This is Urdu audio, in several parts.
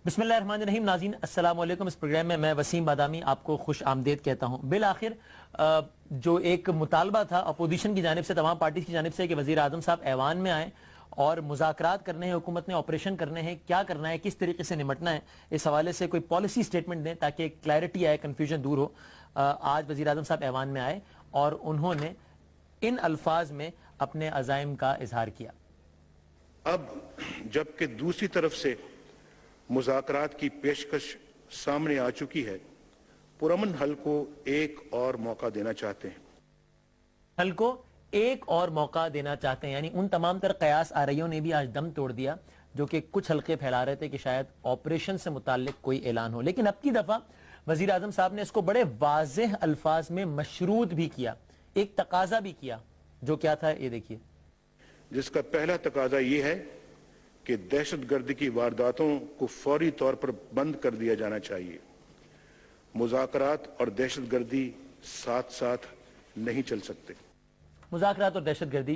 بسم اللہ الرحمن الرحیم. ناظرین السلام علیکم. اس پروگرام میں وسیم بادامی آپ کو خوش آمدید کہتا ہوں. بالآخر جو ایک مطالبہ تھا اپوزیشن کی جانب سے, تمام پارٹیز کی جانب سے, کہ وزیر اعظم صاحب ایوان میں آئیں اور مذاکرات کرنے ہیں, حکومت نے آپریشن کرنے ہیں, کیا کرنا ہے, کس طریقے سے نمٹنا ہے, اس حوالے سے کوئی پالیسی سٹیٹمنٹ دیں تاکہ کلیئرٹی آئے, کنفیوژن دور ہو. آج وزیر اعظم صاحب ایوان میں آئے اور انہوں نے ان الفاظ میں اپنے عزائم کا اظہار کیا. اب جبکہ دوسری طرف سے مذاکرات کی پیشکش سامنے آ چکی ہے, پرامن حل کو ایک اور موقع دینا چاہتے ہیں. حل کو ایک اور موقع دینا چاہتے ہیں, یعنی ان تمام تر قیاس آرائیوں نے بھی آج دم توڑ دیا جو کہ کچھ حلقے پھیلا رہے تھے کہ شاید آپریشن سے متعلق کوئی اعلان ہو. لیکن اب کی دفعہ وزیر اعظم صاحب نے اس کو بڑے واضح الفاظ میں مشروط بھی کیا, ایک تقاضا بھی کیا. جو کیا تھا یہ دیکھیے. جس کا پہلا تقاضا یہ ہے کہ دہشت گردی کی وارداتوں کو فوری طور پر بند کر دیا جانا چاہیے. مذاکرات اور دہشت گردی ساتھ ساتھ نہیں چل سکتے. مذاکرات اور دہشت گردی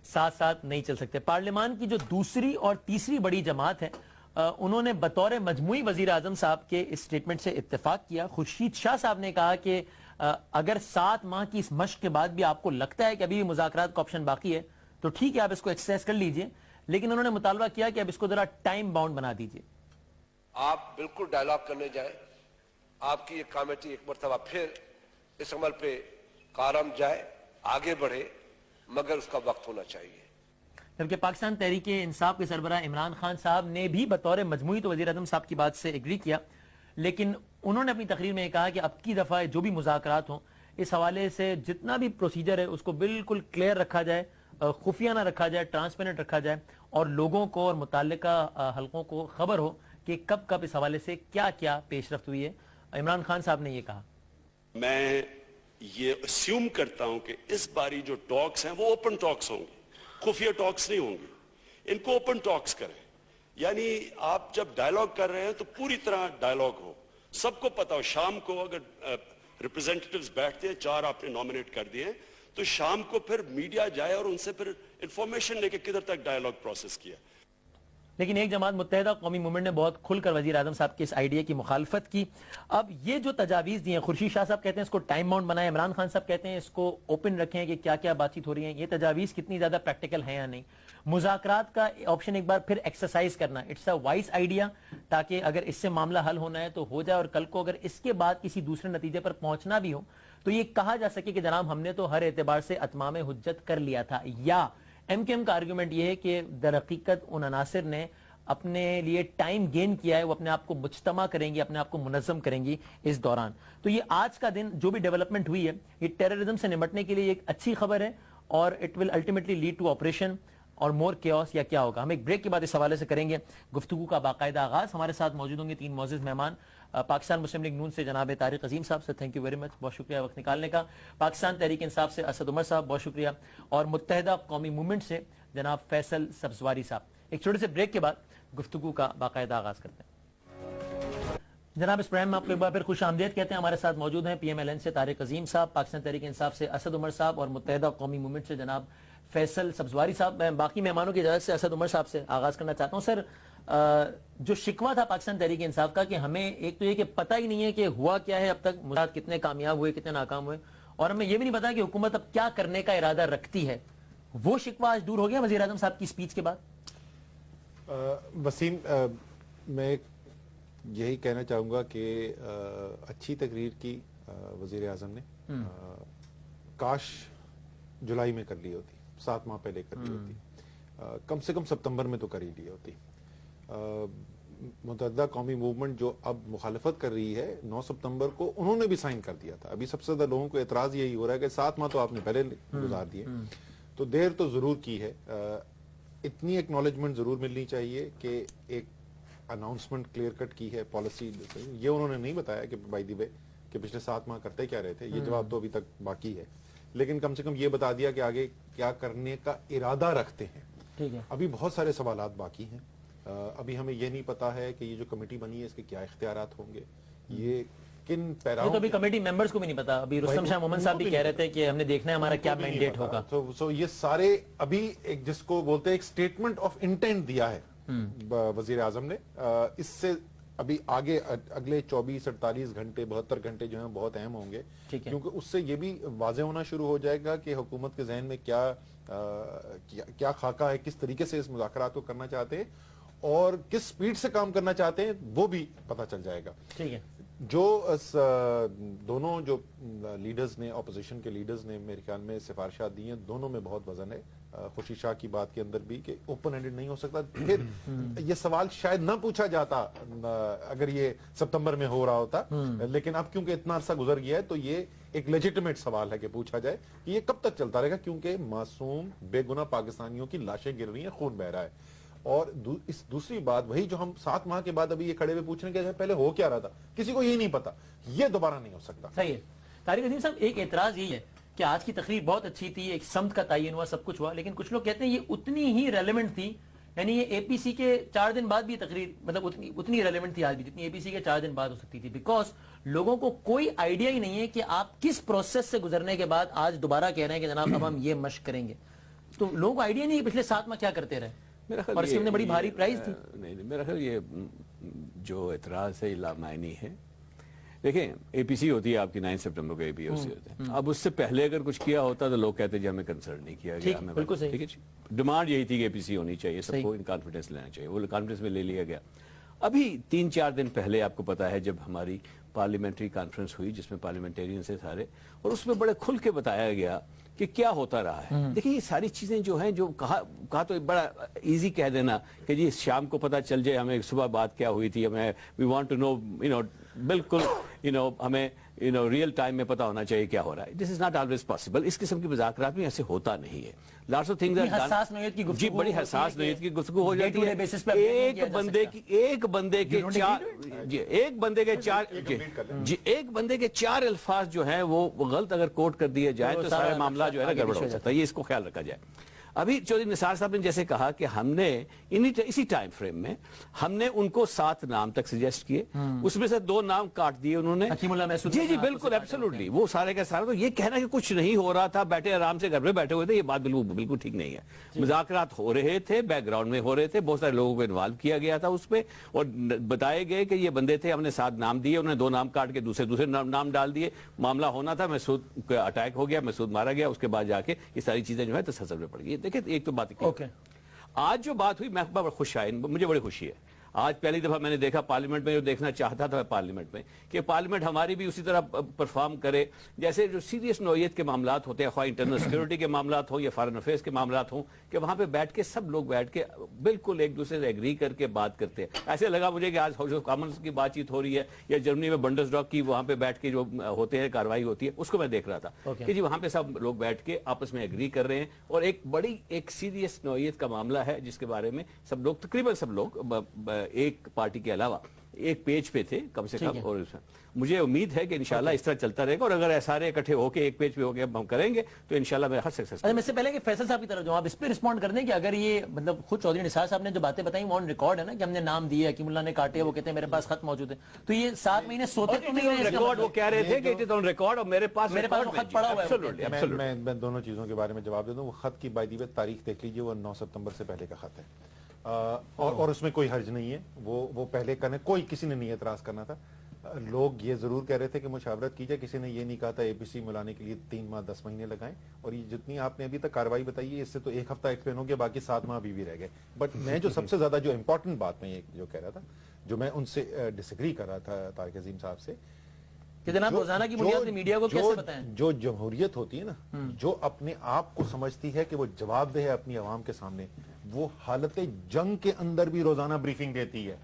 ساتھ ساتھ نہیں چل سکتے. پارلیمان کی جو دوسری اور تیسری بڑی جماعت ہے, انہوں نے بطور مجموعی وزیر اعظم صاحب کے اس سٹیٹمنٹ سے اتفاق کیا. خورشید شاہ صاحب نے کہا کہ اگر 7 ماہ کی اس مشق کے بعد بھی آپ کو لگتا ہے کہ ابھی مذاکرات کا آپشن باقی ہے تو ٹھیک ہے, آپ اس کو ایکسرسائز کر لیجئے, لیکن انہوں نے مطالبہ کیا کہ اب اس کو ذرا ٹائم باؤنڈ بنا دیجئے. آپ بالکل ڈائیلاگ کرنے جائیں, آپ کی یہ کمیٹی ایک مرتبہ پھر اس عمل پہ کارم جائے, آگے بڑھے, مگر اس کا وقت ہونا چاہیے. جبکہ پاکستان تحریک انصاف کے سربراہ عمران خان صاحب نے بھی بطور مجموعی تو وزیر اعظم صاحب کی بات سے ایگری کیا, لیکن انہوں نے اپنی تقریر میں کہا کہ اب کی دفعہ جو بھی مذاکرات ہوں, اس حوالے سے جتنا بھی پروسیجر ہے اس کو بالکل کلیئر رکھا جائے, خفیہ نہ رکھا جائے, ٹرانسپیرنٹ رکھا جائے, اور لوگوں کو اور متعلقہ حلقوں کو خبر ہو کہ کب کب اس حوالے سے کیا کیا پیش رفت ہوئی ہے. عمران خان صاحب نے یہ کہا. میں یہ اسیوم کرتا ہوں کہ اس باری جو ٹاکس ہیں وہ اوپن ٹاکس ہوں گے, خفیہ ٹاکس نہیں ہوں گے. ان کو اوپن ٹاکس کریں, یعنی آپ جب ڈائیلاگ کر رہے ہیں تو پوری طرح ڈائیلاگ ہو, سب کو پتا ہو. شام کو اگر ریپرزینٹیٹیوز بیٹھتے ہیں, 4 آپ نے نامنیٹ کر دیے, تو شام کو پھر میڈیا جائے اور ان سے پھر انفارمیشن لے کے کدھر تک ڈائیلاگ پروسیس کیا. لیکن ایک جماعت متحدہ قومی موومنٹ نے بہت کھل کر وزیر اعظم صاحب کے اس آئیڈیا کی مخالفت کی. اب یہ جو تجاویز دی ہیں, خورشید شاہ صاحب کہتے ہیں اس کو ٹائم باؤنڈ بنائیں, عمران خان صاحب کہتے ہیں اس کو اوپن رکھیں کہ کیا کیا بات چیت ہو رہی ہیں. یہ تجاویز کتنی زیادہ پریکٹیکل ہیں یا نہیں. مذاکرات کا آپشن ایک بار پھر ایکسرسائز کرنا, اٹس اے وائس آئیڈیا, تاکہ اگر اس سے معاملہ حل ہونا ہے تو ہو جائے, اور کل کو اگر اس کے بعد کسی دوسرے نتیجے پر پہنچنا بھی ہو تو یہ کہا جا سکے کہ جناب ہم نے تو ہر اعتبار سے اتمام حجت کر لیا تھا. یا ایم کیو ایم کا آرگومنٹ یہ ہے کہ در حقیقت ان عناصر نے اپنے لیے ٹائم گین کیا ہے, وہ اپنے آپ کو مجتمع کریں گی, اپنے آپ کو منظم کریں گی اس دوران. تو یہ آج کا دن جو بھی ڈیولپمنٹ ہوئی ہے, یہ ٹیررزم سے نمٹنے کے لیے ایک اچھی خبر ہے, اور it will ultimately lead to operation اور مور کیوس. یا کیا ہوگا, ہم ایک بریک کے بعد اس حوالے سے کریں گے گفتگو کا باقاعدہ آغاز. ہمارے ساتھ موجود ہوں گے 3 معزز مہمان. پاکستان مسلم لیگ نون سے جناب طارق عظیم صاحب سے تھینک یو ویری مچ, بہت شکریہ وقت نکالنے کا. پاکستان تحریک انصاف سے اسد عمر صاحب, بہت شکریہ. اور متحدہ قومی موومنٹ سے جناب فیصل سبزواری صاحب. ایک چھوٹے سے بریک کے بعد گفتگو کا باقاعدہ آغاز کرتے ہیں. جناب اس پروگرام میں آپ کو ایک بار پھر خوش آمدید کہتے ہیں. ہمارے ساتھ موجود ہیں پی ایم ایل این سے طارق عظیم صاحب, پاکستان تحریک انصاف سے اسد عمر صاحب, اور متحدہ قومی موومنٹ سے جناب فیصل سبزواری صاحب. میں باقی مہمانوں کی اجازت سے اسد عمر صاحب سے آغاز کرنا چاہتا ہوں. سر, جو شکوہ تھا پاکستان تحریک انصاف کا کہ ہمیں ایک تو یہ کہ پتہ ہی نہیں ہے کہ ہوا کیا ہے اب تک, مذاکرات کتنے کامیاب ہوئے, کتنے ناکام ہوئے, اور ہمیں یہ بھی نہیں پتا کہ حکومت اب کیا کرنے کا ارادہ رکھتی ہے, وہ شکوہ آج دور ہو گیا وزیر اعظم صاحب کی اسپیچ کے بعد؟ وسیم, میں یہی کہنا چاہوں گا کہ اچھی تقریر کی وزیر اعظم نے, کاش جولائی میں کر لی ہوتی, 7 ماہ پہلے کر لی ہوتی, کم سے کم ستمبر میں تو کر ہی لی ہوتی. متحدہ قومی موومنٹ جو اب مخالفت کر رہی ہے, 9 ستمبر کو انہوں نے بھی سائن کر دیا تھا. ابھی سب سے زیادہ لوگوں کو اعتراض یہی ہو رہا ہے کہ 7 ماہ تو آپ نے پہلے گزار دیے, تو دیر تو ضرور کی ہے. اتنی ایکنالجمنٹ ضرور ملنی چاہیے کہ ایک اناؤنسمنٹ کلیئر کٹ کی ہے پالیسی. یہ انہوں نے نہیں بتایا کہ بائی دی وے کہ پچھلے 7 ماہ کرتے کیا رہے تھے, یہ جواب تو ابھی تک باقی ہے, لیکن کم سے کم یہ بتا دیا کہ آگے کیا کرنے کا ارادہ رکھتے ہیں. ابھی بہت سارے سوالات باقی ہیں. ابھی ہمیں یہ نہیں پتا ہے کہ یہ جو کمیٹی بنی ہے اس کے کیا اختیارات ہوں گے, یہ کن پیراؤں, تو ابھی کمیٹی ممبرز کو بھی نہیں پتا. ابھی رستم شاہ مومن صاحب بھی کہہ رہے تھے کہ ہم نے دیکھنا ہے ہمارا کیا مینڈیٹ ہوگا. تو یہ سارے ابھی ایک جس کو بولتے ہیں ایک سٹیٹمنٹ آف انٹینٹ دیا ہے وزیر اعظم نے, اس سے ابھی آگے اگلے 24-48 گھنٹے 72 گھنٹے جو ہیں بہت اہم ہوں گے، کیونکہ اس سے یہ بھی واضح ہونا شروع ہو جائے گا کہ حکومت کے ذہن میں کیا خاکہ ہے، کس طریقے سے اس مذاکرات کو کرنا چاہتے ہیں اور کس سپیڈ سے کام کرنا چاہتے ہیں، وہ بھی پتہ چل جائے گا۔ ٹھیک ہے، جو دونوں جو لیڈرز نے، اپوزیشن کے لیڈرز نے میرے خیال میں سفارشات دی ہیں، دونوں میں بہت وزن ہے۔ خوشی شاہ کی بات کے اندر بھی کہ اوپن اینڈڈ نہیں ہو سکتا، پھر یہ سوال شاید نہ پوچھا جاتا اگر یہ ستمبر میں ہو رہا ہوتا، لیکن اب کیونکہ اتنا عرصہ گزر گیا ہے تو یہ ایک لیجیٹمیٹ سوال ہے کہ پوچھا جائے کہ یہ کب تک چلتا رہے گا، کیونکہ معصوم بے گناہ پاکستانیوں کی لاشیں گر رہی ہیں، خون بہ رہا ہے۔ اور اس دوسری بات وہی جو ہم 7 ماہ کے بعد ابھی یہ کھڑے ہوئے پوچھ رہے ہیں کہ پہلے ہو کیا رہا تھا، کسی کو یہ نہیں پتا، یہ دوبارہ نہیں ہو سکتا۔ صحیح ہے۔ طارق عظیم صاحب، ایک اعتراض یہی ہے کہ آج کی تقریر بہت اچھی تھی، ایک سمت کا تعین ہوا، سب کچھ ہوا، لیکن کچھ لوگ کہتے ہیں یہ اتنی ہی ریلیونٹ تھی، یعنی یہ اے پی سی کے 4 دن بعد بھی تقریر مطلب اتنی ریلیونٹ تھی آج بھی جتنی اے پی سی کے 4 دن بعد ہو سکتی تھی، بیکاز لوگوں کو کوئی آئیڈیا ہی نہیں ہے کہ آپ کس پروسیس سے گزرنے کے بعد آج دوبارہ کہہ رہے ہیں کہ جناب اب ہم یہ مشق کریں گے، تو لوگوں کو آئیڈیا نہیں ہے پچھلے 7 ماہ کیا کرتے رہے، اور اس میں بڑی بھاری پرائز تھی۔ نہیں، میرا خیال یہ جو اعتراض ہے یہ لامعنی ہے۔ دیکھیں، اے پی سی ہوتی ہے آپ کی 9 سپٹمبر کو اے پی سی ہوتے ہیں، اب اس سے پہلے اگر کچھ کیا ہوتا تو لوگ کہتے جی ہمیں کنسرن نہیں کیا گیا، ہمیں بالکل صحیح، ٹھیک ہے جی، ڈیمانڈ یہی تھی کہ اے پی سی ہونی چاہیے، سب کو کانفیڈنس لینا چاہیے، وہ کانفیڈنس میں لے لیا گیا۔ ابھی 3-4 دن پہلے آپ کو پتا ہے جب ہماری پارلیمنٹری کانفرنس ہوئی جس میں پارلیمنٹیرین سے سارے، اور اس میں بڑے کھل کے بتایا گیا کہ کیا ہوتا رہا ہے۔ دیکھیں یہ ساری چیزیں جو ہیں، جو کہا تو بڑا ایزی کہہ دینا کہ جی شام کو پتہ چل جائے ہمیں صبح بات کیا ہوئی تھی، ہمیں وی وانٹ ٹو نو، بالکل ہمیں ریئل ٹائم میں پتہ ہونا چاہیے کیا ہو رہا ہے۔ دس از ناٹ آلویز پاسبل، اس قسم کی مذاکرات میں ایسے ہوتا نہیں ہے۔ لاٹس آف تھنگز حساس نوعیت کی گفتگو، جی بڑی حساس نوعیت کی گفتگو ہو جاتی ہے، ایک بندے کے 4 الفاظ جو ہیں وہ غلط اگر کوٹ کر دیے جائے تو سارا معاملہ جو ہے نا گڑبڑ ہو سکتا ہے، یہ اس کو خیال رکھا جائے۔ ابھی چودھری نثار صاحب نے جیسے کہا کہ ہم نے اسی ٹائم فریم میں ہم نے ان کو 7 نام تک سجیسٹ کیے، اس میں سے 2 نام کاٹ دیے انہوں نے۔ جی جی بالکل ایبسولوٹلی، وہ سارے کا سارا، تو یہ کہنا کہ کچھ نہیں ہو رہا تھا، بیٹھے آرام سے گھر پہ بیٹھے ہوئے تھے، یہ بات بالکل ٹھیک نہیں ہے۔ مذاکرات ہو رہے تھے، بیک گراؤنڈ میں ہو رہے تھے، بہت سارے لوگوں کو انوالو کیا گیا تھا اس پہ، اور بتائے گئے کہ یہ بندے تھے، ہم نے 7 نام دیے، انہوں نے 2 نام کاٹ کے دوسرے نام ڈال دیے، معاملہ ہونا تھا، مسعود کا اٹیک ہو گیا، مسعود مارا گیا، اس کے بعد جا کے یہ ساری چیزیں جو ہے تسلسل میں پڑ گئی۔ دیکھیں ایک تو بات آج جو بات ہوئی، میں بڑا خوش آیا، مجھے بڑی خوشی ہے۔ آج پہلی دفعہ میں نے دیکھا پارلیمنٹ میں، جو دیکھنا چاہتا تھا پارلیمنٹ میں، کہ پارلیمنٹ ہماری بھی اسی طرح پرفارم کرے جیسے جو سیریس نوعیت کے معاملات ہوتے ہیں، خواہ انٹرنل سیکورٹی کے معاملات ہوں یا فارن افیئرس کے معاملات ہوں، کہ وہاں پہ بیٹھ کے سب لوگ بیٹھ کے بالکل ایک دوسرے سے ایگری کر کے بات کرتے ہیں۔ ایسے لگا مجھے کہ آج ہاؤس آف کامنز کی بات چیت ہو رہی ہے، یا جرمنی میں بنڈس ڈاک کی وہاں پہ بیٹھ کے جو ہوتے ہیں کاروائی ہوتی ہے، اس کو میں دیکھ رہا تھا کہ جی وہاں پہ سب لوگ بیٹھ کے آپس میں ایگری کر رہے ہیں، اور ایک سیریس نوعیت کا معاملہ ہے جس کے بارے میں سب لوگ، تقریباً سب لوگ ایک پارٹی کے علاوہ ایک پیج پہ تھے کم سے کم، اور مجھے امید ہے کہ انشاءاللہ اس طرح چلتا رہے گا، اور اگر سارے اکٹھے ہو کے ایک پیج پہ ہو کے ہم کریں گے تو انشاءاللہ میں ہر سکسیس۔ اچھا، اس سے پہلے کہ فیصل صاحب کی طرف جاؤں، آپ اس پہ رسپونڈ کر دیں کہ اگر یہ مطلب خود چودھری نثار صاحب نے جو باتیں بتائیں وہ آن ریکارڈ ہے نا، کہ ہم نے نام دیے، حکیم اللہ نے کاٹے، وہ کہتے ہیں میرے پاس خط موجود ہے، تو یہ 7 مہینے سوتے تو نہیں رہے، وہ کہہ رہے تھے کہ اٹ از آن ریکارڈ، اور میرے پاس خط پڑا ہوا ہے۔ میں دونوں چیزوں کے بارے میں جواب دے دوں۔ وہ خط کی بائی دی وے تاریخ دیکھ لیجئے، وہ 9 ستمبر سے پہلے کا خط ہے، اور اس میں کوئی حرج نہیں ہے، وہ پہلے کرنے، کسی نے نہیں اعتراض کرنا تھا۔ لوگ یہ ضرور کہہ رہے تھے کہ مشاورت کی جائے، کسی نے یہ نہیں کہا تھا اے پی سی ملانے کے لیے 3 ماہ 10 مہینے لگائیں، اور یہ جتنی آپ نے ابھی تک کاروائی بتائی ہے اس سے تو 1 ہفتہ ایکسپلین ہو گیا، باقی 7 ماہ بھی رہ گئے۔ بٹ میں جو سب سے زیادہ جو امپورٹنٹ بات میں یہ جو کہہ رہا تھا، جو میں ان سے ڈس ایگری کر رہا تھا طارق عظیم صاحب سے، کہ جناب روزانہ کی بنیاد پہ میڈیا کو کیسے بتائیں؟ جو جمہوریت ہوتی ہے نا، جو اپنے آپ کو سمجھتی ہے کہ وہ جواب دہ ہے اپنی عوام کے سامنے، وہ حالت جنگ کے اندر بھی روزانہ بریفنگ دیتی ہے۔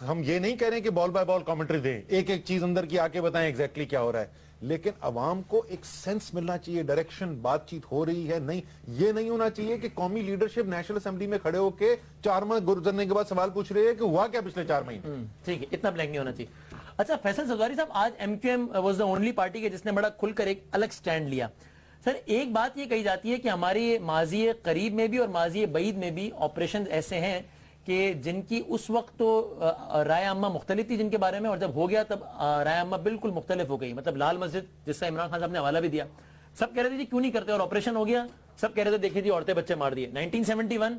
ہم یہ نہیں کہہ رہے ہیں کہ بال بائی بال کامنٹری دیں، ایک چیز اندر کی آ کے بتائیں ایگزیکٹلی کیا ہو رہا ہے، لیکن عوام کو ایک سینس ملنا چاہیے، ڈائریکشن، بات چیت ہو رہی ہے نہیں، یہ نہیں ہونا چاہیے کہ قومی لیڈرشپ نیشنل اسمبلی میں کھڑے ہو کے 4 ماہ گزرنے کے بعد سوال پوچھ رہے ہیں کہ ہوا کیا پچھلے 4 مہینے۔ ٹھیک ہے، اتنا بلینک نہیں ہونا چاہیے۔ اچھا فیصل زرداری صاحب، آج M Q M was the only party جس نے بڑا کھل کر ایک الگ سٹینڈ لیا۔ سر ایک بات یہ کہی جاتی ہے کہ ہماری ماضی قریب میں بھی اور ماضی بعید میں بھی آپریشن ایسے ہیں کہ جن کی اس وقت تو رائے عامہ مختلف تھی جن کے بارے میں، اور جب ہو گیا تب رائے عامہ بالکل مختلف ہو گئی۔ مطلب لال مسجد جس کا عمران خان صاحب نے حوالہ بھی دیا، سب کہہ رہے تھے جی کیوں نہیں کرتے، اور آپریشن ہو گیا، سب کہہ رہے تھے دیکھیں جی عورتیں بچے مار دیے۔ 1971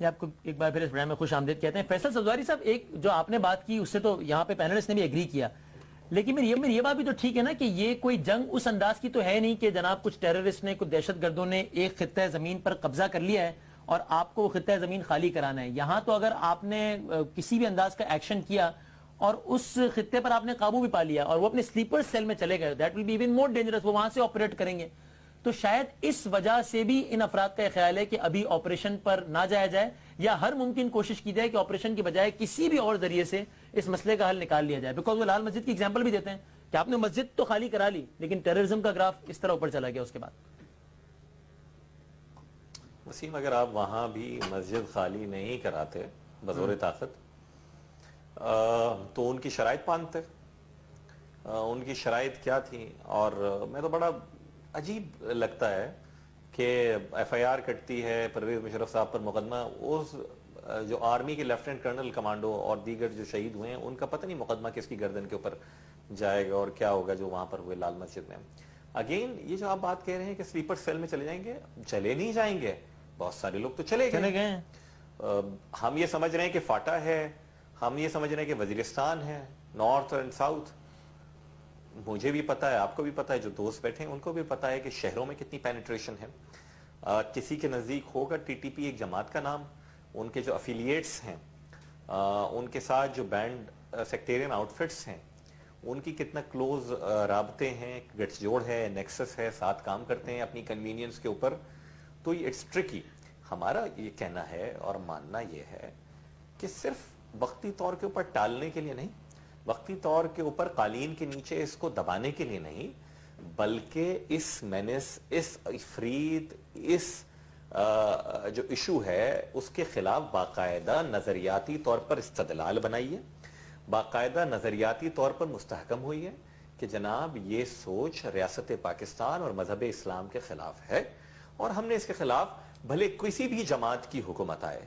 یہ آپ کو ایک بار پھر اس پروگرام میں خوش آمدید کہتے ہیں. فیصل سبزواری صاحب, ایک جو آپ نے بات کی اس سے تو یہاں پہ پینلسٹ نے بھی ایگری کیا, لیکن میری یہ بات بھی تو ٹھیک ہے نا کہ یہ کوئی جنگ اس انداز کی تو ہے نہیں کہ جناب کچھ ٹیررسٹ نے, کچھ دہشت گردوں نے ایک خطہ زمین پر قبضہ کر لیا ہے اور آپ کو وہ خطہ زمین خالی کرانا ہے. یہاں تو اگر آپ نے کسی بھی انداز کا ایکشن کیا اور اس خطے پر آپ نے قابو بھی پا لیا اور وہ اپنے سلیپر سیل میں چلے گئے, that will be even more dangerous, وہ وہاں سے آپریٹ کریں گے. تو شاید اس وجہ سے بھی ان افراد کا خیال ہے کہ ابھی آپریشن پر نہ جایا جائے, یا ہر ممکن کوشش کی جائے کہ آپریشن کی بجائے کسی بھی اور ذریعے سے اس مسئلے کا حل نکال لیا جائے. بیکاز وہ لال مسجد کی ایگزامپل بھی دیتے ہیں کہ آپ نے مسجد تو خالی کرا لی لیکن ٹیررزم کا گراف اس طرح اوپر چلا گیا اس کے بعد. وسیم, اگر آپ وہاں بھی مسجد خالی نہیں کراتے بزور طاقت تو ان کی شرائط مانتے, ان کی شرائط کیا تھی. اور میں تو بڑا عجیب لگتا ہے کہ ایف آئی آر کٹتی ہے پرویز مشرف صاحب پر مقدمہ, اس جو آرمی کے لیفٹیننٹ کرنل کمانڈو اور دیگر جو شہید ہوئے ہیں ان کا پتہ نہیں مقدمہ کس کی گردن کے اوپر جائے گا اور کیا ہوگا جو وہاں پر ہوئے لال مسجد میں. اگین یہ جو آپ بات کہہ رہے ہیں کہ سلیپر سیل میں چلے جائیں گے, چلے نہیں جائیں گے, بہت سارے لوگ تو چلے گئے. ہم یہ سمجھ رہے ہیں کہ فاٹا ہے, ہم یہ سمجھ رہے ہیں کہ وزیرستان ہے, نارتھ اینڈ ساؤتھ. مجھے بھی پتا ہے, آپ کو بھی پتا ہے, جو دوست بیٹھے ہیں ان کو بھی پتا ہے کہ شہروں میں کتنی پینیٹریشن ہے. کسی کے نزدیک ہوگا ٹی ٹی پی ایک جماعت کا نام, ان کے جو افیلیٹس ہیں, ان کے ساتھ جو بینڈ سیکٹیرین آؤٹ فٹس ہیں, ان کی کتنا کلوز رابطے ہیں, گٹس جوڑ ہے, نیکسس ہے, ساتھ کام کرتے ہیں اپنی کنوینئنس کے اوپر. تو یہ اٹس ٹرکی. ہمارا یہ کہنا ہے اور ماننا یہ ہے کہ صرف وقتی طور کے اوپر ٹالنے کے لیے نہیں, وقتی طور کے اوپر قالین کے نیچے اس کو دبانے کے لیے نہیں, بلکہ اس مینس, اس افریت, اس جو ایشو ہے اس کے خلاف باقاعدہ نظریاتی طور پر استدلال بنائیے, باقاعدہ نظریاتی طور پر مستحکم ہوئی ہے کہ جناب یہ سوچ ریاست پاکستان اور مذہب اسلام کے خلاف ہے اور ہم نے اس کے خلاف بھلے کسی بھی جماعت کی حکومت آئے,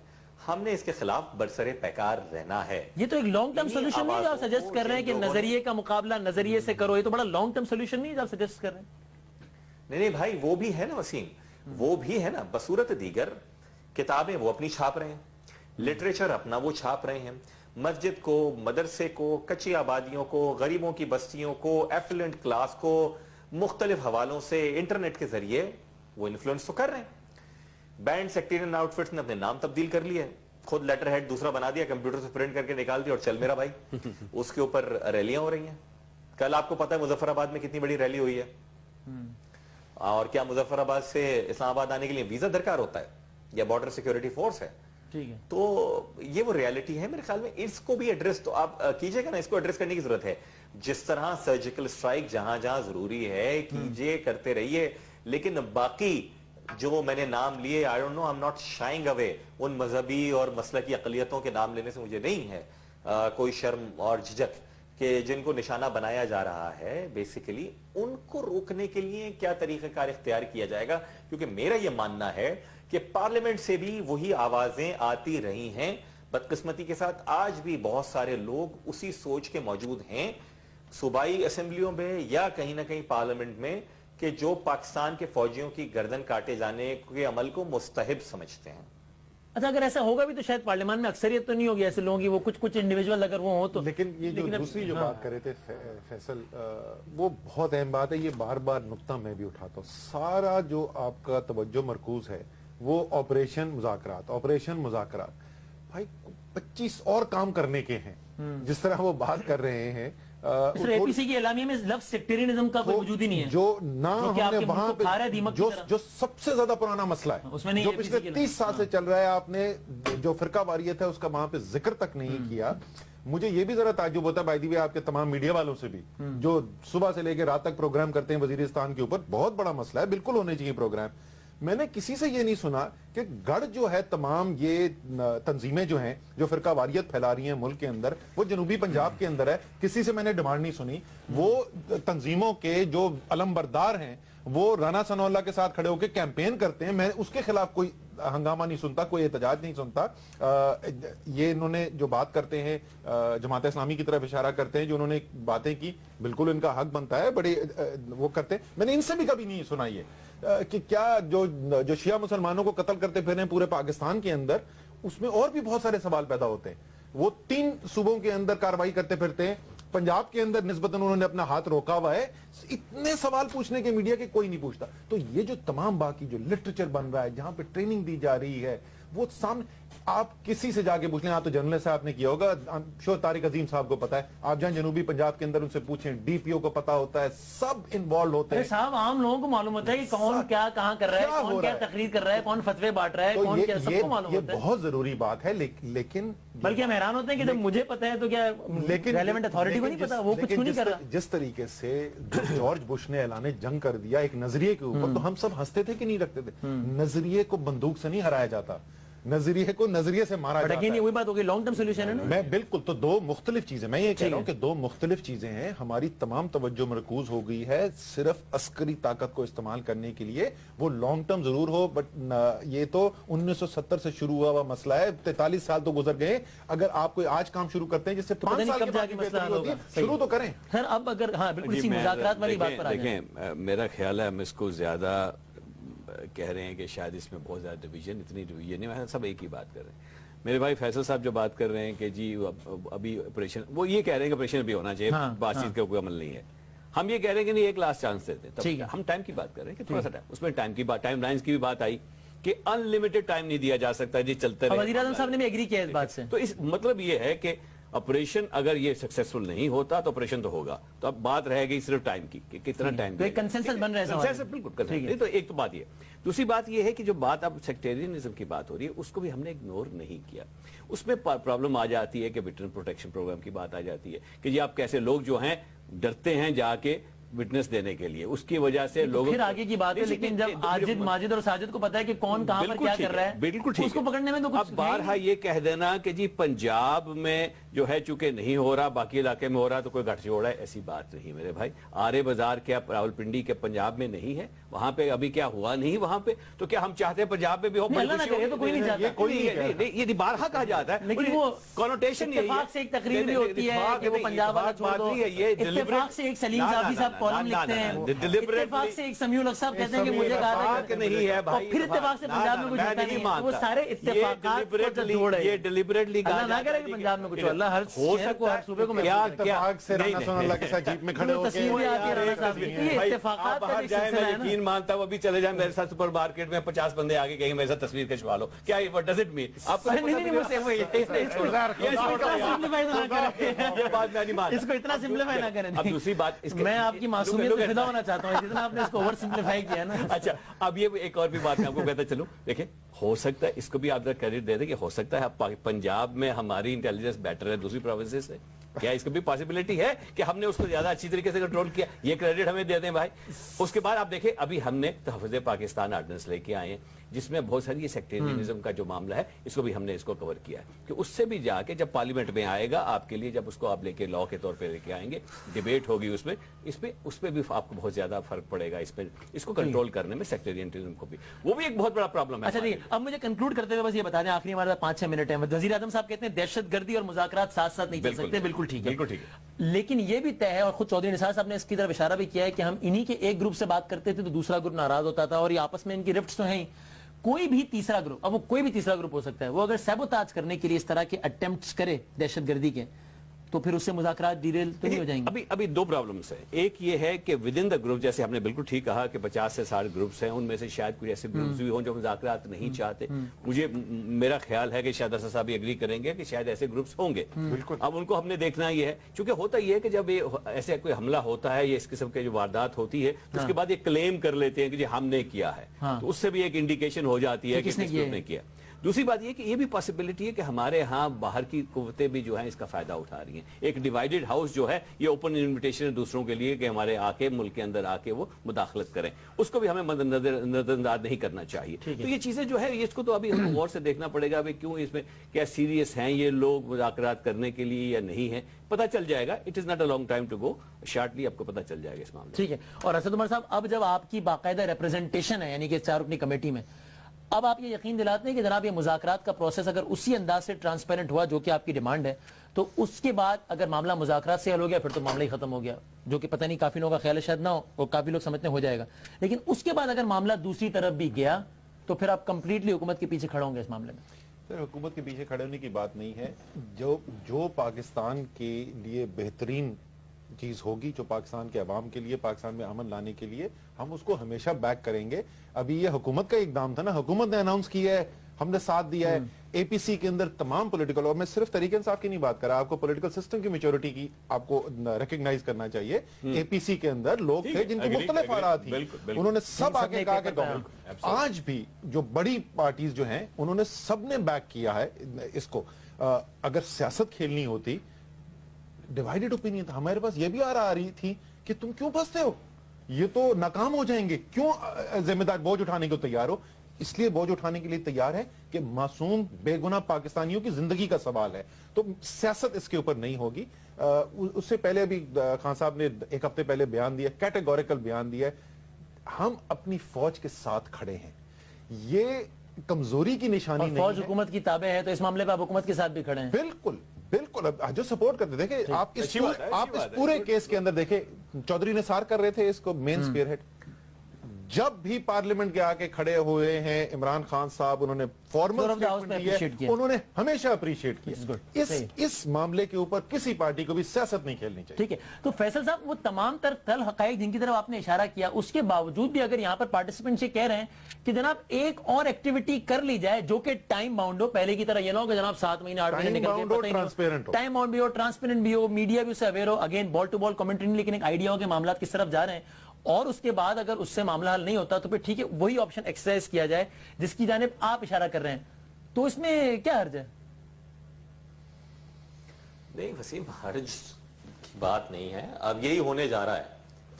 ہم نے اس کے خلاف برسرے پیکار رہنا ہے. یہ تو ایک لانگ ٹرم سولوشن نہیں جو آپ سجیسٹ کر رہے ہیں کہ نظریے کا مقابلہ نظریے سے کرو, یہ تو بڑا لانگ ٹرم سولوشن نہیں جو آپ سجیسٹ کر رہے ہیں. نہیں بھائی, وہ بھی ہے نا وسیم, وہ بھی ہے نا. بصورت دیگر کتابیں وہ اپنی چھاپ رہے ہیں, لٹریچر اپنا وہ چھاپ رہے ہیں, مسجد کو, مدرسے کو, کچی آبادیوں کو, غریبوں کی بستیوں کو, ایفلنٹ کلاس کو مختلف حوالوں سے انٹرنیٹ کے ذریعے وہ انفلوئنس تو کر رہے ہیں. بینڈ سیکٹیرین آؤٹ فٹس نے اپنے نام تبدیل کر لیے, خود لیٹر ہیڈ دوسرا بنا دیا, کمپیوٹر سے پرنٹ کر کے نکال دیا اور چل میرا بھائی. اس کے اوپر ریلیاں ہو رہی ہیں. کل آپ کو پتا ہے مظفر آباد میں کتنی بڑی ریلی ہوئی ہے, اور کیا مظفر آباد سے اسلام آباد آنے کے لیے ویزا درکار ہوتا ہے یا بارڈر سیکیورٹی فورس ہے؟ تو یہ وہ ریالٹی ہے. میرے خیال میں اس کو بھی ایڈریس تو آپ کیجئے گا نا, اس کو ایڈریس کرنے کی ضرورت ہے. جس طرح سرجیکل اسٹرائک جہاں جہاں ضروری ہے کیجئے, کرتے رہیے, لیکن باقی جو میں نے نام لیے, I don't know, I'm not shying away, ان مذہبی اور مسلکی اقلیتوں کے نام لینے سے مجھے نہیں ہے کوئی شرم اور جھجک کہ جن کو نشانہ بنایا جا رہا ہے, بیسیکلی ان کو روکنے کے لیے کیا طریقہ کار اختیار کیا جائے گا. کیونکہ میرا یہ ماننا ہے کہ پارلیمنٹ سے بھی وہی آوازیں آتی رہی ہیں. بدقسمتی کے ساتھ آج بھی بہت سارے لوگ اسی سوچ کے موجود ہیں صوبائی اسمبلیوں میں یا کہیں نہ کہیں پارلیمنٹ میں, کہ جو پاکستان کے فوجیوں کی گردن کاٹے جانے کے عمل کو مستحب سمجھتے ہیں. اچھا, اگر ایسا ہوگا بھی تو شاید پارلیمان میں اکثریت تو نہیں ہوگی ایسے لوگوں کی, وہ کچھ انڈیویجول اگر وہ ہوں تو. لیکن یہ جو دوسری جو بات کر رہے تھے فیصل, وہ بہت اہم بات ہے. یہ بار بار نقطہ میں بھی اٹھاتا ہوں. سارا جو آپ کا توجہ مرکوز ہے وہ آپریشن مذاکرات, آپریشن مذاکرات. بھائی 25 اور کام کرنے کے ہیں. جس طرح وہ بات کر رہے ہیں, اے پی سی کی اعلامیہ میں لفظ سیکٹیرینزم کا کوئی وجود ہی نہیں ہے. جو نہ ہم نے وہاں پہ جو سب سے زیادہ پرانا مسئلہ ہے, جو پچھلے 30 سال سے چل رہا ہے, آپ نے جو فرقہ واریت ہے اس کا وہاں پہ ذکر تک نہیں کیا. مجھے یہ بھی ذرا تعجب ہوتا ہے بائی دی وے آپ کے تمام میڈیا والوں سے بھی, جو صبح سے لے کے رات تک پروگرام کرتے ہیں وزیرستان کے اوپر. بہت بڑا مسئلہ ہے, بالکل ہونے چاہیے پروگرام. میں نے کسی سے یہ نہیں سنا کہ گڑھ جو ہے, تمام یہ تنظیمیں جو ہیں جو فرقہ واریت پھیلا رہی ہیں ملک کے اندر, وہ جنوبی پنجاب کے اندر ہے. کسی سے میں نے ڈیمانڈ نہیں سنی. وہ تنظیموں کے جو علم بردار ہیں وہ رانا ثناء اللہ کے ساتھ کھڑے ہو کے کیمپین کرتے ہیں. میں اس کے خلاف کوئی ہنگامہ نہیں سنتا, کوئی احتجاج نہیں سنتا. یہ انہوں نے جو بات کرتے ہیں جماعت اسلامی کی طرف اشارہ کرتے ہیں, جو انہوں نے باتیں کی, بالکل ان کا حق بنتا ہے, بڑے وہ کرتے ہیں. میں نے ان سے بھی کبھی نہیں سنا یہ کہ کیا جو شیعہ مسلمانوں کو قتل کرتے پھر ہیں پورے پاکستان کے اندر, اس میں اور بھی بہت سارے سوال پیدا ہوتے ہیں. وہ 3 صوبوں کے اندر کارروائی کرتے پھرتے ہیں, پنجاب کے اندر نسبتاً انہوں نے اپنا ہاتھ روکا ہوا ہے, اتنے سوال پوچھنے کے میڈیا کے کوئی نہیں پوچھتا. تو یہ جو تمام باقی جو لٹریچر بن رہا ہے, جہاں پہ ٹریننگ دی جا رہی ہے, وہ سامنے آپ کسی سے جا کے پوچھ لیں. آپ تو جنرل صاحب نے کیا ہوگا, شور طارق عظیم صاحب کو پتا ہے, آپ جہاں جنوبی پنجاب کے اندر ان سے پوچھیں, ڈی پی او کو پتا ہوتا ہے, سب انوالو ہوتے ہیں. صاحب عام لوگوں کو معلوم ہوتا ہے کہ کون کیا کہاں کر رہا ہے, کون کیا تقریر کر رہا ہے, کون فتوے بانٹ رہا ہے, کون کیا, سب کو معلوم ہوتا ہے. یہ بہت ضروری بات ہے, لیکن بلکہ ہم حیران ہوتے ہیں کہ جب مجھے پتا ہے تو کیا ریلیونٹ اتھارٹی کو نہیں پتا, وہ کچھ نہیں کر رہا. جس طریقے سے جارج بش نے اعلان جنگ کر دیا ایک نظریے کے اوپر, تو ہم سب ہنستے تھے کہ نہیں رکھتے تھے. نظریے کو بندوق سے نہیں ہرایا جاتا, نظریے کو نظریے سے مارا جاتا ہے. وہی بات ہوگی, لانگ ٹرم سولوشن ہے نا. میں بالکل, تو 2 مختلف چیزیں, میں یہ کہہ رہا ہوں کہ 2 مختلف چیزیں ہیں. ہماری تمام توجہ مرکوز ہو گئی ہے صرف عسکری طاقت کو استعمال کرنے کے لیے. وہ لانگ ٹرم ضرور ہو, بٹ یہ تو 1970 سے شروع ہوا ہوا مسئلہ ہے. 43 سال تو گزر گئے. اگر آپ کوئی آج کام شروع کرتے ہیں جس سے 5 سال کے بعد بہتری ہوتی ہے, شروع تو کریں. خیر اب اگر ہاں بالکل اسی مذاکرات والی بات پر آ جائیں. دیکھیں, میرا خیال ہے ہم اس کو زیادہ کہہ رہے ہیں کہ شاید اس میں بہت زیادہ ڈویژن, اتنی ڈویژن نہیں, سب ایک ہی بات کر رہے ہیں. میرے بھائی فیصل صاحب جو بات کر رہے ہیں کہ جی ابھی آپریشن, وہ یہ کہہ رہے ہیں کہ آپریشن بھی ہونا چاہیے, بات چیز کا کوئی عمل نہیں ہے. ہم یہ کہہ رہے ہیں کہ نہیں, ایک لاسٹ چانس دیتے ہیں. ہم ٹائم کی بات کر رہے ہیں کہ تھوڑا سا ٹائم, اس میں ٹائم کی بات, ٹائم لائنز کی بھی بات آئی کہ ان لمیٹڈ ٹائم نہیں دیا جا سکتا جی, چلتے رہے. وزیر اعظم صاحب نے بھی ایگری کیا اس بات سے. تو اس مطلب یہ ہے کہ آپریشن اگر یہ سکسیسفل نہیں ہوتا تو آپریشن تو ہوگا, تو اب بات رہ گئی صرف ٹائم کی کہ کتنا ٹائم. کنسنسس بن رہا ہے. بالکل. تو ایک تو بات یہ, دوسری بات یہ ہے کہ جو بات اب سیکٹیرینزم کی بات ہو رہی ہے, اس کو بھی ہم نے اگنور نہیں کیا. اس میں پرابلم آ جاتی ہے کہ وٹنس پروٹیکشن پروگرام کی بات آ جاتی ہے کہ جی آپ کیسے لوگ جو ہیں ڈرتے ہیں جا کے وٹنس دینے کے لیے, اس کی وجہ سے لوگ پھر آگے کی بات ہے. لیکن جب عاجد ماجد اور ساجد کو پتا ہے کہ کون کہاں پر کیا کر رہا ہے, بالکل ٹھیک, اس کو پکڑنے میں تو اب بارہا یہ کہہ دینا کہ جی پنجاب میں جو ہے چونکہ نہیں ہو رہا, باقی علاقے میں ہو رہا تو کوئی گٹھ جوڑا ہے, ایسی بات نہیں میرے بھائی. آرے بازار کیا راولپنڈی کے پنجاب میں نہیں ہے, وہاں پہ ابھی کیا ہوا نہیں وہاں پہ, تو کیا ہم چاہتے ہیں پنجاب میں بھی ہو؟ کوئی نہیں چاہتا, یہ بارہا کہا جاتا ہے, لیکن وہ کونوٹیشن اتفاق سے ایک تقریر بھی ہوتی ہے کہ وہ پنجاب والا چھوڑ دو, اتفاق سے ایک سلیم صافی صاحب کالم لکھتے ہیں, اتفاق سے ایک سمیع الحق صاحب کہتے ہیں کہ مجھے کہا کہ نہیں ہے بھائی, پھر اتفاق سے پنجاب میں کچھ ہوتا نہیں. وہ سارے اتفاقات کو جوڑ ہے, یہ ڈیلیبریٹلی اللہ نہ کرے کہ پنجاب میں کچھ, اللہ ہر شہر کو, ہر صوبے کو اتفاق سے رانا ثناء اللہ کے ساتھ جیپ میں کھڑے ہو کے اتفاقات کا جائے, میں یقین مانتا ہوں ابھی چلے جائیں میرے ساتھ سپر مارکیٹ میں 50 بندے آگے کہیں میرے ساتھ تصویر کھنچوا لو, کیا what does it mean? آپ کو اس کو اتنا سمپلیفائی نہ کریں. اب دوسری بات, میں آپ کی معصومیت سے فدا ہونا چاہتا ہوں, جتنا آپ نے اس کو اوور سمپلیفائی کیا نا. اچھا, اب یہ ایک اور بھی بات میں آپ کو کہتا چلوں, دیکھیں ہو سکتا ہے اس کو بھی آپ کریڈٹ دے دیں کہ ہو سکتا ہے پنجاب میں ہماری انٹیلیجنس بیٹر ہے دوسری پروونسز سے, کیا اس کو بھی پاسبلٹی ہے کہ ہم نے اس کو زیادہ اچھی طریقے سے کنٹرول کیا, یہ کریڈٹ ہمیں دے دیں بھائی. اس کے بعد آپ دیکھیں ابھی ہم نے تحفظ پاکستان آرڈیننس لے کے آئے ہیں, جس میں بہت ساری سیکٹیرینزم کا جو معاملہ ہے اس کو بھی ہم نے اس کو کور کیا ہے, کہ اس سے بھی جا کے جب پارلیمنٹ میں آئے گا آپ کے لیے, جب اس کو آپ لے کے لا کے طور پہ لے کے آئیں گے, ڈیبیٹ ہوگی اس پہ بھی آپ کو بہت زیادہ فرق پڑے گا, اس کو کنٹرول کرنے میں سیکٹیرینزم کو بھی, وہ بھی ایک بہت بڑا پرابلم ہے. اچھا جی, اب مجھے کنکلوڈ کرتے ہوئے بس یہ بتا دیں, آخری ہمارے 5-6 منٹ ہے. وزیر اعظم صاحب کہتے ہیں دہشت گردی اور مذاکرات ساتھ ساتھ نہیں چل سکتے, بالکل ٹھیک ہے, لیکن یہ بھی طے ہے, اور خود چودھری نثار صاحب نے اس کی طرف اشارہ بھی کیا ہے کہ ہم انہی کے ایک گروپ سے بات کرتے تھے تو دوسرا گروپ ناراض ہوتا تھا, اور یہ آپس میں ان کی رفٹس تو ہیں. کوئی بھی تیسرا گروپ, اب وہ کوئی بھی تیسرا گروپ ہو سکتا ہے, وہ اگر سیبوتاج کرنے کے لیے اس طرح کے اٹیمپٹس کرے دہشت گردی کے, تو پھر اس سے مذاکرات ڈیریل تو نہیں ہو جائیں گے. ابھی 2 پرابلمس ہیں. ایک یہ ہے کہ ود ان دا گروپ, جیسے ہم نے بالکل ٹھیک کہا کہ 50 سے 60 گروپس ہیں, ان میں سے شاید کچھ ایسے گروپس بھی ہوں جو مذاکرات نہیں چاہتے. میرا خیال ہے کہ شاید اسد صاحب بھی ایگری کریں گے کہ شاید ایسے گروپس ہوں گے. اب ان کو ہم نے دیکھنا یہ ہے, چونکہ ہوتا یہ ہے کہ جب ایسے کوئی حملہ ہوتا ہے, یہ اس قسم کے جو واردات ہوتی ہے, تو اس کے بعد یہ کلیم کر لیتے ہیں کہ جی ہم نے کیا ہے, تو اس سے بھی ایک انڈیکیشن ہو جاتی ہے کہ کس نے کیا. دوسری بات یہ کہ یہ بھی پاسبلٹی ہے کہ ہمارے ہاں باہر کی قوتیں بھی جو ہیں اس کا فائدہ اٹھا رہی ہیں. ایک ڈیوائیڈڈ ہاؤس جو ہے یہ اوپن انویٹیشن ہے دوسروں کے لیے کہ ہمارے آ کے ملک کے اندر آ کے وہ مداخلت کریں, اس کو بھی ہمیں نظر انداز نہیں کرنا چاہیے. تو یہ چیزیں جو ہے اس کو تو ابھی ہمیں غور سے دیکھنا پڑے گا ابھی کیوں اس میں کیا سیریس ہیں یہ لوگ مذاکرات کرنے کے لیے یا نہیں ہیں, پتہ چل جائے گا. It is not a long time to go, shortly آپ کو پتہ چل جائے گا اس معاملے. ٹھیک ہے. اور اسد عمر صاحب, اب جب آپ کی باقاعدہ ریپرزنٹیشن ہے, یعنی کہ 4 رکنی کمیٹی میں, اب آپ یہ یقین دلاتے ہیں کہ جناب یہ مذاکرات کا پروسیس اگر اسی انداز سے ٹرانسپیرنٹ ہوا جو کہ آپ کی ڈیمانڈ ہے, تو اس کے بعد اگر معاملہ مذاکرات سے حل ہو گیا پھر تو معاملہ ہی ختم ہو گیا, جو کہ پتہ نہیں کافی لوگوں کا خیال شاید نہ ہو, اور کافی لوگ سمجھتے ہو جائے گا. لیکن اس کے بعد اگر معاملہ دوسری طرف بھی گیا تو پھر آپ کمپلیٹلی حکومت کے پیچھے کھڑے ہوں گے اس معاملے میں. سر حکومت کے پیچھے کھڑے ہونے کی بات نہیں ہے. جو پاکستان کے لیے بہترین چیز ہوگی, جو پاکستان کے عوام کے لیے, پاکستان میں امن لانے کے لیے, ہم اس کو ہمیشہ بیک کریں گے. ابھی یہ حکومت کا اقدام تھا نا, حکومت نے اناؤنس کیا ہے, ہم نے ساتھ دیا ہے. اے پی سی کے اندر تمام پولیٹیکل, اور میں صرف طریقے انصاف کی نہیں بات کر رہا, آپ کو پولیٹیکل سسٹم کی میچورٹی کی آپ کو ریکگنائز کرنا چاہیے. اے پی سی کے اندر لوگ تھے جن کی مختلف آرات تھیں, انہوں نے سب آگے کہا کہ آج بھی جو بڑی پارٹیز جو ہیں انہوں نے سب نے بیک کیا ہے اس کو. اگر سیاست کھیلنی ہوتی, ڈیوائیڈڈ اوپینین تھا. ہمارے پاس یہ بھی آ رہی تھی کہ تم کیوں پھنستے ہو, یہ تو ناکام ہو جائیں گے, کیوں ذمہ دار بوجھ اٹھانے کو تیار ہو. اس لیے بوجھ اٹھانے کے لیے تیار ہے کہ معصوم بے گناہ پاکستانیوں کی زندگی کا سوال ہے. تو سیاست اس کے اوپر نہیں ہوگی. اس سے پہلے ابھی خان صاحب نے ایک ہفتے پہلے بیان دیا, کیٹیگوریکل بیان دیا ہے, ہم اپنی فوج کے ساتھ کھڑے ہیں. یہ کمزوری کی نشانی نہیں ہے. فوج حکومت کی تابع ہے تو اس معاملے پہ آپ حکومت کے ساتھ بھی کھڑے ہیں. بالکل بالکل, جو سپورٹ کرتے دیکھیں آپ اس پورے کیس کے اندر دیکھیں, چودھری نثار کر رہے تھے اس کو مین سپیئر ہیڈ. جب بھی پارلیمنٹ کے آکے کھڑے ہوئے ہیں عمران خان صاحب, انہوں نے فارمل اسٹیٹمنٹ دی ہے, انہوں نے ہمیشہ اپریشیٹ کیا. اس معاملے کے اوپر کسی پارٹی کو بھی سیاست نہیں کھیلنی چاہیے. ٹھیک ہے, تو فیصل صاحب وہ تمام تر تل حقائق جن کی طرف آپ نے اشارہ کیا, اس کے باوجود بھی اگر یہاں پر پارٹیسپینٹ سے کہہ رہے ہیں کہ جناب ایک اور ایکٹیویٹی کر لی جائے جو کہ ٹائم باؤنڈ ہو, پہلے کی طرح یہ نہ ہو کہ جناب 7 مہینے 8 مہینے نکل کے ٹائم باؤنڈ بھی ہو, ٹرانسپیرنٹ بھی ہو, میڈیا بھی اس سے اویئر ہو, again ball to ball commentary نہیں, لیکن ایک آئیڈیا ہو کہ معاملات کس طرف جا رہے ہیں, اور اس کے بعد اگر اس سے معاملہ حل نہیں ہوتا تو پھر ٹھیک ہے وہی آپشن ایکسرسائز کیا جائے جس کی جانب آپ اشارہ کر رہے ہیں. تو اس میں کیا حرج ہے؟ نہیں وسیم, حرج کی بات نہیں ہے. اب یہی ہونے جا رہا ہے,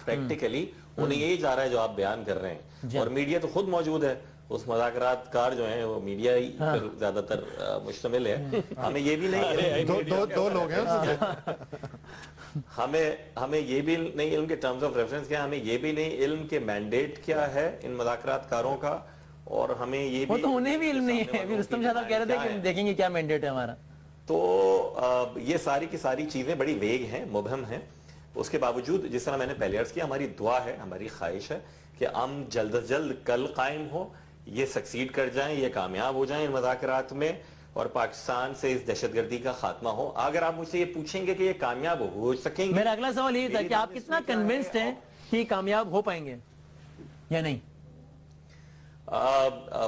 پریکٹیکلی ہونے یہی جا رہا ہے جو آپ بیان کر رہے ہیں. اور میڈیا تو خود موجود ہے, اس مذاکرات کار جو ہیں وہ میڈیا ہی پر زیادہ تر مشتمل ہے. ہمیں یہ بھی نہیں, دو لوگ ہیں, ہمیں یہ بھی نہیں علم کے ٹرمز آف ریفرنس کیا, ہمیں یہ بھی نہیں علم کے مینڈیٹ کیا ہے ان مذاکرات کاروں کا, اور ہمیں یہ بھی تو انہیں بھی علم نہیں ہے. رستم شاہ صاحب کہہ رہے تھے کہ دیکھیں گے کیا مینڈیٹ ہے ہمارا. تو یہ ساری کی ساری چیزیں بڑی ویگ ہیں, مبہم ہیں. اس کے باوجود جس طرح میں نے پہلے عرض کیا, ہماری دعا ہے, ہماری خواہش ہے کہ ہم جلد از جلد کل قائم ہو, یہ سکسیڈ کر جائیں, یہ کامیاب ہو جائیں ان مذاکرات میں, اور پاکستان سے اس دہشت گردی کا خاتمہ ہو. اگر آپ مجھ سے یہ پوچھیں گے کہ یہ کامیاب ہو سکیں گے, میرا اگلا سوال یہ تھا کہ آپ کتنا کنونسڈ ہیں کہ یہ کامیاب ہو پائیں گے یا نہیں؟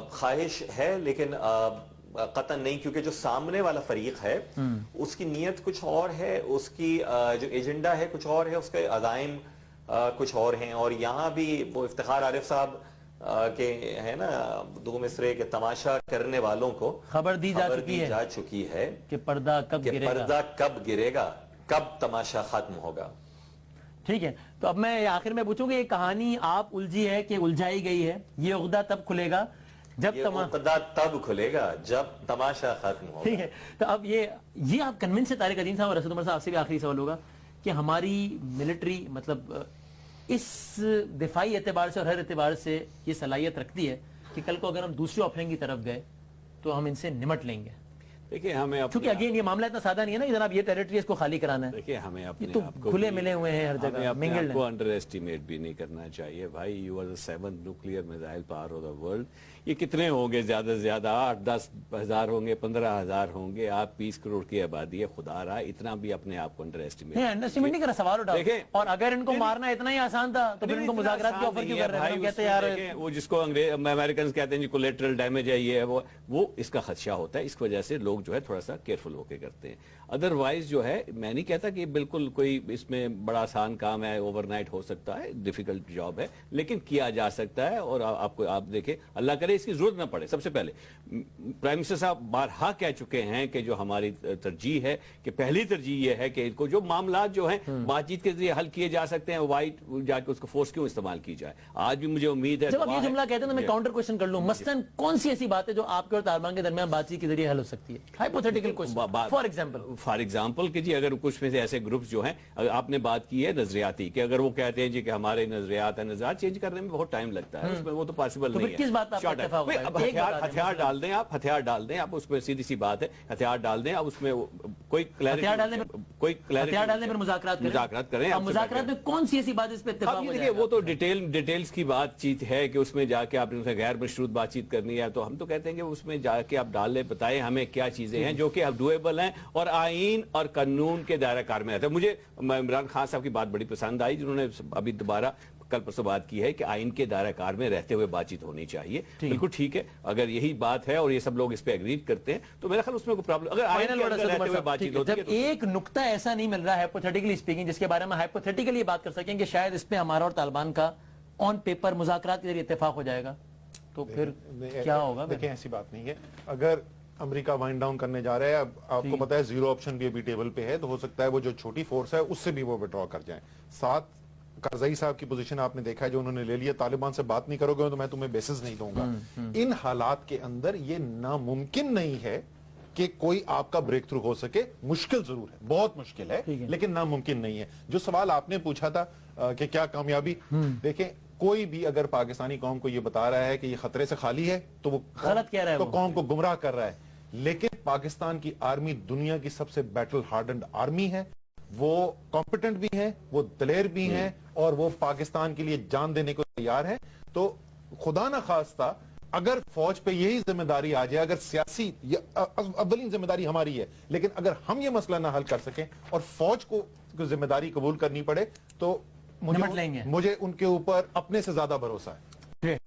خواہش ہے لیکن قطعا نہیں, کیونکہ جو سامنے والا فریق ہے اس کی نیت کچھ اور ہے, اس کی جو ایجنڈا ہے کچھ اور ہے, اس کے عزائم کچھ اور ہیں. اور یہاں بھی وہ افتخار عارف صاحب کہ ہے نا دو مصرے کے تماشا کرنے والوں کو خبر دی جا چکی ہے کہ پردہ کب گرے گا, کب تماشا ختم ہوگا. ٹھیک ہے, تو اب میں آخر میں پوچھوں گا, یہ کہانی آپ الجھی ہے کہ الجھائی گئی ہے, یہ عقدہ تب کھلے گا جب تب کھلے گا جب تماشا ختم ہوگا. ٹھیک ہے, تو اب یہ آپ کنونس سے طارق عظیم صاحب اور رشید عمر صاحب سے بھی آخری سوال ہوگا کہ ہماری ملٹری مطلب اس دفاعی اعتبار سے اور ہر اعتبار سے یہ صلاحیت رکھتی ہے کہ کل کو اگر ہم دوسری آپشن کی طرف گئے تو ہم ان سے نمٹ لیں گے. دیکھیں ہمیں کیونکہ اگین یہ معاملہ اتنا سادہ نہیں ہے نا کہ جناب یہ ٹیریٹری اس کو خالی کرانا ہے. دیکھیں ہمیں اپنے آپ کو کھلے ملے ہوئے ہیں ہر جگہ, ہمیں آپ کو انڈر ایسٹیمیٹ بھی نہیں کرنا چاہیے بھائی. You are the 7th nuclear missile power of the world. یہ کتنے ہوں گے, زیادہ سے زیادہ 8-10 ہزار ہوں گے, 15 ہزار ہوں گے. آپ 20 کروڑ کی آبادی ہے, خدا رہا اتنا بھی اپنے آپ کو انڈر ایسٹیمیٹ نہیں کر رہا. سوال اٹھا, اور اگر ان کو مارنا اتنا ہی آسان تھا تو پھر ان کو مذاکرات کی آفر کیوں کر رہے ہیں؟ کہتے ہیں یار وہ جس کو امریکنز کہتے ہیں جی کولیٹرل ڈیمیج ہے, یہ ہے وہ اس کا خدشہ ہوتا ہے. اس وجہ سے لوگ جو ہے تھوڑا سا کیئرفل ہو کے کرتے ہیں. ادروائز جو ہے میں نہیں کہتا کہ بالکل کوئی اس میں بڑا آسان کام ہے, اوور نائٹ ہو سکتا ہے, ڈیفیکلٹ جاب ہے, لیکن کیا جا سکتا ہے. اور آپ دیکھیں, اللہ کرے اس کی ضرورت نہ پڑے. سب سے پہلے پرائم منسٹر صاحب بارہا کہہ چکے ہیں کہ جو ہماری ترجیح ہے, کہ پہلی ترجیح یہ ہے کہ ان کو جو معاملات جو ہیں بات چیت کے ذریعے حل کیے جا سکتے ہیں, وائٹ جا کے اس کو فورس کیوں استعمال کی جائے. آج بھی مجھے امید ہے. جب آپ یہ جملہ کہتے ہیں تو میں کاؤنٹر کوشچن کر لوں, مثلاً کون سی ایسی بات ہے جو آپ کے اور طالبان کے درمیان بات چیت کے ذریعے حل ہو سکتی ہے؟ ہائپوتھیٹیکل کوشچن, فار ایگزامپل کہ جی اگر کچھ میں سے ایسے گروپس جو ہیں, آپ نے بات کی ہے نظریاتی, کہ اگر وہ کہتے ہیں جی کہ ہمارے نظریات ہیں, نظریات چینج کرنے میں بہت ٹائم لگتا ہے, اس میں وہ تو پاسبل نہیں ہے. کس بات پر اتفاق ہوتا ہے؟ ہتھیار ڈال دیں, آپ ہتھیار ڈال دیں, آپ اس میں سیدھی سی بات ہے, ہتھیار ڈال دیں, آپ اس میں کوئی ہتھیار ڈالنے پر مذاکرات کریں. اب مذاکرات میں کون سی ایسی بات اس پہ اتفاق ہو جائے گا؟ وہ تو ڈیٹیلز کی بات چیت ہے کہ اس میں جا کے آپ نے غیر مشروط بات چیت کرنی ہے, تو ہم تو کہتے ہیں کہ اس میں جا کے آپ ڈال لیں, بتائیں ہمیں کیا چیزیں ہیں جو کہ اب ڈویبل ہیں اور آئین اور قانون کے دائرہ کار میں رہتے ہیں. مجھے عمران خان صاحب کی بات بڑی پسند آئی جنہوں نے ابھی دوبارہ کل پرسوں بات کی ہے کہ آئین کے دائرہ کار میں رہتے ہوئے بات چیت ہونی چاہیے. بالکل ٹھیک ہے, اگر یہی بات ہے اور یہ سب لوگ اس پہ ایگری کرتے ہیں تو میرا خیال اس میں کوئی پرابلم. اگر آئین کے اندر رہتے ہوئے بات چیت ہوتی ہے, جب ایک نقطہ ایسا نہیں مل رہا ہے ہائپوتھیٹیکلی اسپیکنگ جس کے بارے میں ہائپوتھیٹیکلی بات کر سکیں کہ شاید اس پہ ہمارا اور طالبان کا آن پیپر مذاکرات کے ذریعے اتفاق ہو جائے گا, تو پھر کیا ہوگا؟ دیکھیں ایسی بات نہیں ہے. اگر امریکہ وائنڈ ڈاؤن کرنے جا رہا ہے, اب آپ کو پتا ہے زیرو آپشن بھی ابھی ٹیبل پہ ہے, تو ہو سکتا ہے وہ جو چھوٹی فورس ہے اس سے بھی وہ وڈرا کر جائیں. ساتھ کرزئی صاحب کی پوزیشن آپ نے دیکھا ہے جو انہوں نے لے لیا, طالبان سے بات نہیں کرو گے تو میں تمہیں بیسز نہیں دوں گا. ان حالات کے اندر یہ ناممکن نہیں ہے کہ کوئی آپ کا بریک تھرو ہو سکے. مشکل ضرور ہے, بہت مشکل ہے, لیکن ناممکن نہیں ہے. جو سوال آپ نے پوچھا تھا کہ کیا کامیابی, دیکھیں کوئی بھی اگر پاکستانی قوم کو یہ بتا رہا ہے کہ یہ خطرے سے خالی ہے تو وہ غلط کہہ رہا ہے, تو قوم کو گمراہ کر رہا ہے. لیکن پاکستان کی آرمی دنیا کی سب سے بیٹل ہارڈنڈ آرمی ہے, وہ کمپیٹنٹ بھی ہیں, وہ دلیر بھی ہیں, اور وہ پاکستان کے لیے جان دینے کو تیار ہیں. تو خدا نہ خواستہ اگر فوج پہ یہی ذمہ داری آ جائے, اگر سیاسی اولین ذمہ داری ہماری ہے, لیکن اگر ہم یہ مسئلہ نہ حل کر سکیں اور فوج کو ذمہ داری قبول کرنی پڑے تو مجھے ان کے اوپر اپنے سے زیادہ بھروسہ ہے.